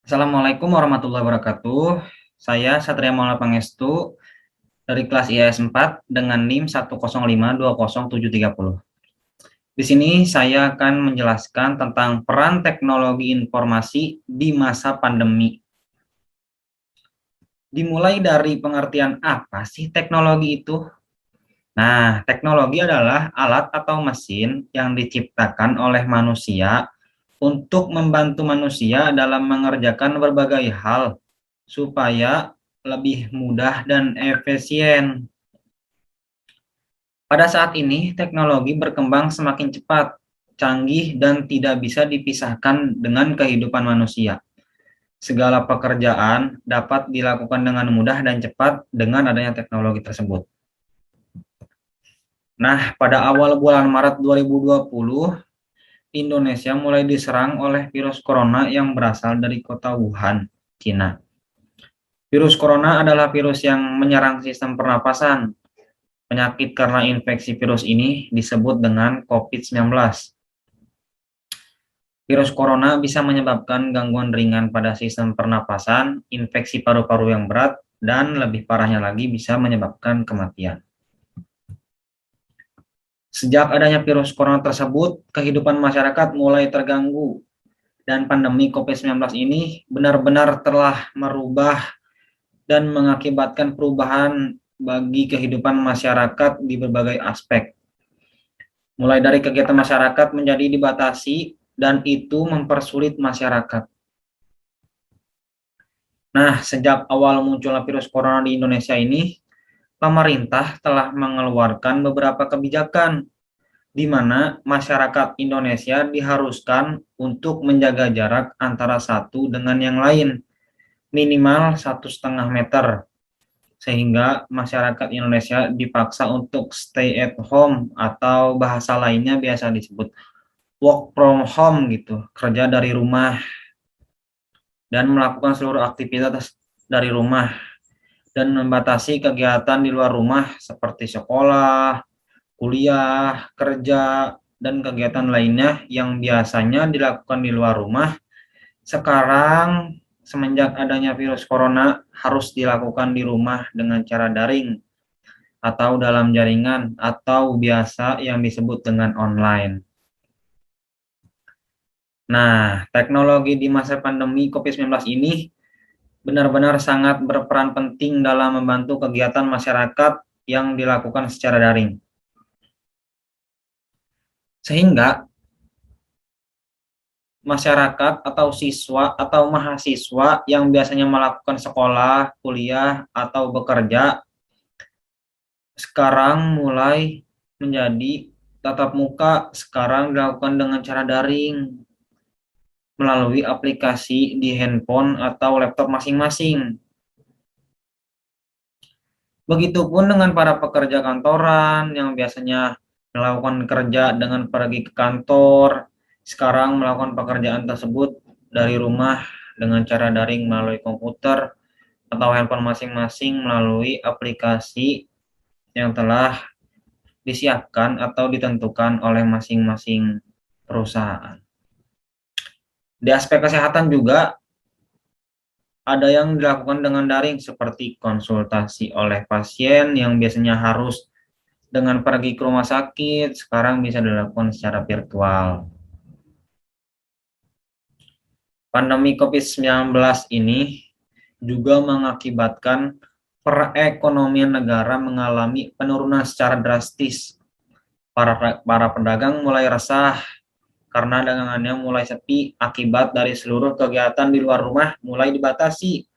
Assalamualaikum warahmatullahi wabarakatuh. Saya Satria Maulana Pangestu dari kelas IAS 4 dengan NIM 1052070. Di sini saya akan menjelaskan tentang peran teknologi informasi di masa pandemi. Dimulai dari pengertian apa sih teknologi itu? Nah, teknologi adalah alat atau mesin yang diciptakan oleh manusia untuk membantu manusia dalam mengerjakan berbagai hal supaya lebih mudah dan efisien. Pada saat ini, teknologi berkembang semakin cepat, canggih, dan tidak bisa dipisahkan dengan kehidupan manusia. Segala pekerjaan dapat dilakukan dengan mudah dan cepat dengan adanya teknologi tersebut. Nah, pada awal bulan Maret 2020, Indonesia mulai diserang oleh virus corona yang berasal dari kota Wuhan, Cina. Virus corona adalah virus yang menyerang sistem pernapasan. Penyakit karena infeksi virus ini disebut dengan COVID-19. Virus corona bisa menyebabkan gangguan ringan pada sistem pernapasan, infeksi paru-paru yang berat, dan lebih parahnya lagi bisa menyebabkan kematian. Sejak adanya virus corona tersebut, kehidupan masyarakat mulai terganggu, dan pandemi COVID-19 ini benar-benar telah merubah dan mengakibatkan perubahan bagi kehidupan masyarakat di berbagai aspek. Mulai dari kegiatan masyarakat menjadi dibatasi dan itu mempersulit masyarakat. Nah, sejak awal munculnya virus corona di Indonesia ini, pemerintah telah mengeluarkan beberapa kebijakan di mana masyarakat Indonesia diharuskan untuk menjaga jarak antara satu dengan yang lain, minimal 1,5 meter, sehingga masyarakat Indonesia dipaksa untuk stay at home atau bahasa lainnya biasa disebut work from home gitu, kerja dari rumah dan melakukan seluruh aktivitas dari rumah dan membatasi kegiatan di luar rumah seperti sekolah, kuliah, kerja, dan kegiatan lainnya yang biasanya dilakukan di luar rumah. Sekarang semenjak adanya virus corona harus dilakukan di rumah dengan cara daring atau dalam jaringan atau biasa yang disebut dengan online. Nah, teknologi di masa pandemi COVID-19 ini benar-benar sangat berperan penting dalam membantu kegiatan masyarakat yang dilakukan secara daring. Sehingga masyarakat atau siswa atau mahasiswa yang biasanya melakukan sekolah, kuliah, atau bekerja sekarang mulai menjadi tatap muka, sekarang dilakukan dengan cara daring melalui aplikasi di handphone atau laptop masing-masing. Begitupun dengan para pekerja kantoran yang biasanya melakukan kerja dengan pergi ke kantor, sekarang melakukan pekerjaan tersebut dari rumah dengan cara daring melalui komputer atau handphone masing-masing melalui aplikasi yang telah disiapkan atau ditentukan oleh masing-masing perusahaan. Di aspek kesehatan juga ada yang dilakukan dengan daring seperti konsultasi oleh pasien yang biasanya harus dengan pergi ke rumah sakit, sekarang bisa dilakukan secara virtual. Pandemi COVID-19 ini juga mengakibatkan perekonomian negara mengalami penurunan secara drastis. Para pedagang mulai resah karena dagangannya mulai sepi akibat dari seluruh kegiatan di luar rumah mulai dibatasi.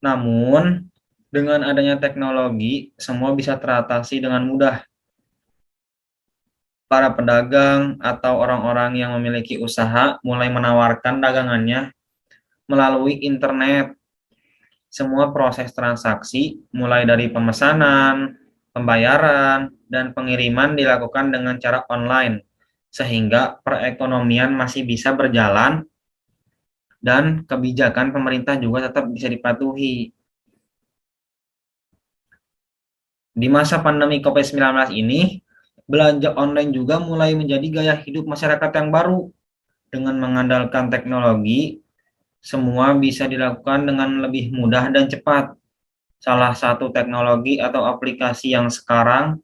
Namun, dengan adanya teknologi, semua bisa teratasi dengan mudah. Para pedagang atau orang-orang yang memiliki usaha mulai menawarkan dagangannya melalui internet. Semua proses transaksi, mulai dari pemesanan, pembayaran, dan pengiriman dilakukan dengan cara online, sehingga perekonomian masih bisa berjalan dan kebijakan pemerintah juga tetap bisa dipatuhi. Di masa pandemi COVID-19 ini, belanja online juga mulai menjadi gaya hidup masyarakat yang baru. Dengan mengandalkan teknologi, semua bisa dilakukan dengan lebih mudah dan cepat. Salah satu teknologi atau aplikasi yang sekarang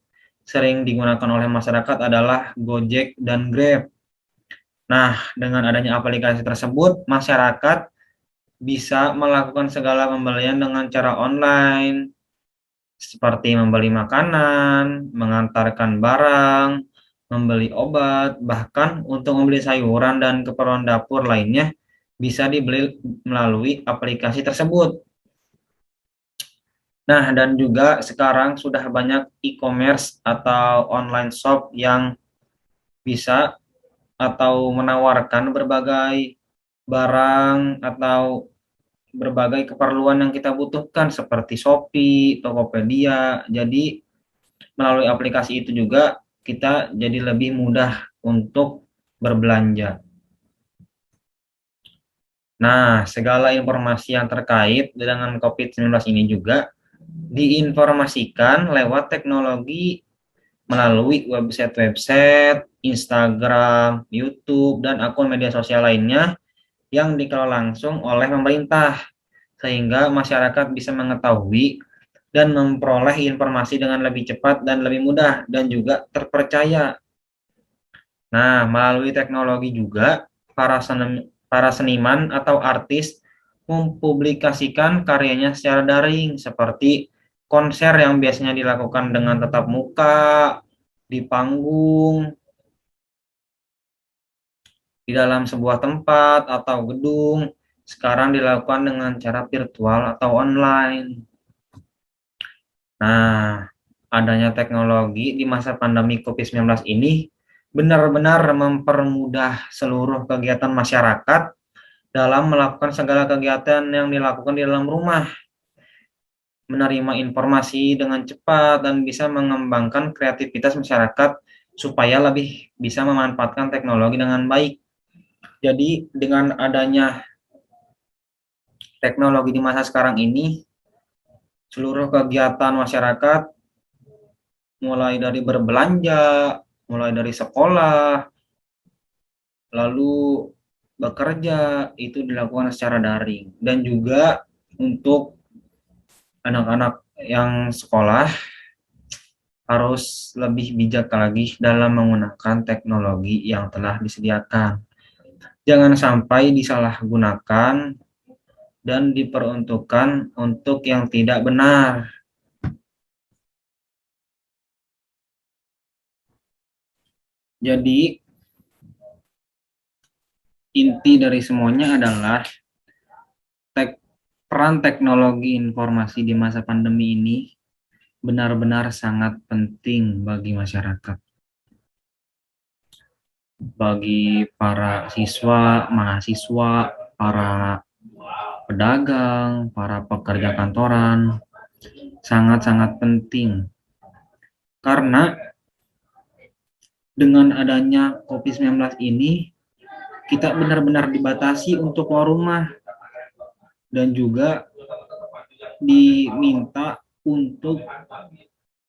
sering digunakan oleh masyarakat adalah Gojek dan Grab. Nah, dengan adanya aplikasi tersebut, masyarakat bisa melakukan segala pembelian dengan cara online, seperti membeli makanan, mengantarkan barang, membeli obat, bahkan untuk membeli sayuran dan keperluan dapur lainnya bisa dibeli melalui aplikasi tersebut. Nah, dan juga sekarang sudah banyak e-commerce atau online shop yang bisa atau menawarkan berbagai barang atau berbagai keperluan yang kita butuhkan seperti Shopee, Tokopedia. Jadi melalui aplikasi itu juga kita jadi lebih mudah untuk berbelanja. Nah, segala informasi yang terkait dengan COVID-19 ini juga diinformasikan lewat teknologi melalui website-website, Instagram, YouTube, dan akun media sosial lainnya yang dikelola langsung oleh pemerintah, sehingga masyarakat bisa mengetahui dan memperoleh informasi dengan lebih cepat dan lebih mudah dan juga terpercaya. Nah, melalui teknologi juga para seniman atau artis mempublikasikan karyanya secara daring seperti konser yang biasanya dilakukan dengan tatap muka di panggung, di dalam sebuah tempat atau gedung, sekarang dilakukan dengan cara virtual atau online. Nah, adanya teknologi di masa pandemi COVID-19 ini benar-benar mempermudah seluruh kegiatan masyarakat dalam melakukan segala kegiatan yang dilakukan di dalam rumah, menerima informasi dengan cepat, dan bisa mengembangkan kreativitas masyarakat supaya lebih bisa memanfaatkan teknologi dengan baik. Jadi, dengan adanya teknologi di masa sekarang ini, seluruh kegiatan masyarakat, mulai dari berbelanja, mulai dari sekolah, lalu bekerja, itu dilakukan secara daring. Dan juga untuk anak-anak yang sekolah harus lebih bijak lagi dalam menggunakan teknologi yang telah disediakan. Jangan sampai disalahgunakan dan diperuntukkan untuk yang tidak benar. Jadi, inti dari semuanya adalah peran teknologi informasi di masa pandemi ini benar-benar sangat penting bagi masyarakat, bagi para siswa, mahasiswa, para pedagang, para pekerja kantoran, sangat-sangat penting. Karena dengan adanya COVID-19 ini, kita benar-benar dibatasi untuk keluar rumah dan juga diminta untuk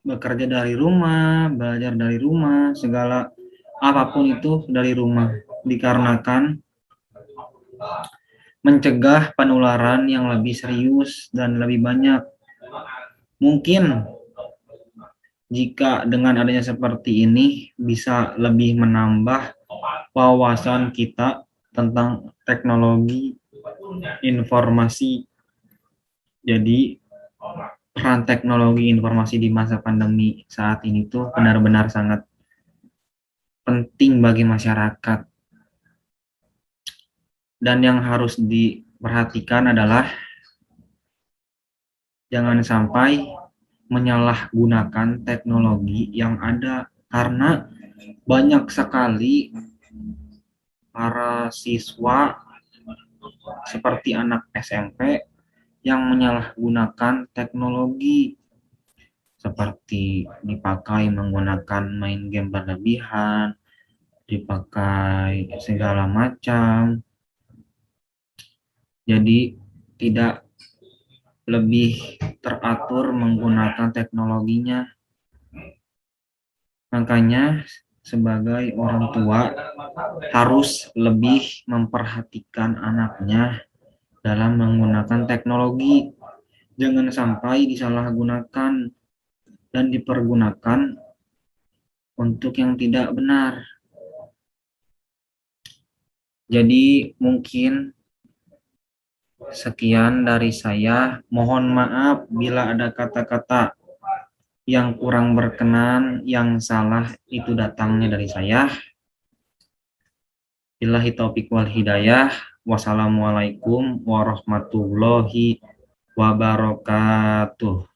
bekerja dari rumah, belajar dari rumah, segala apapun itu dari rumah, dikarenakan mencegah penularan yang lebih serius dan lebih banyak. Mungkin jika dengan adanya seperti ini bisa lebih menambah wawasan kita tentang teknologi informasi. Jadi peran teknologi informasi di masa pandemi saat ini tuh benar-benar sangat penting bagi masyarakat. Dan yang harus diperhatikan adalah jangan sampai menyalahgunakan teknologi yang ada, karena banyak sekali para siswa seperti anak SMP yang menyalahgunakan teknologi seperti dipakai menggunakan main game berlebihan, dipakai segala macam. Jadi tidak lebih teratur menggunakan teknologinya. Makanya sebagai orang tua harus lebih memperhatikan anaknya dalam menggunakan teknologi. Jangan sampai disalahgunakan dan dipergunakan untuk yang tidak benar. Jadi mungkin sekian dari saya. Mohon maaf bila ada kata-kata yang kurang berkenan, yang salah itu datangnya dari saya. Billahi taufiq wal hidayah. Wassalamualaikum warahmatullahi wabarakatuh.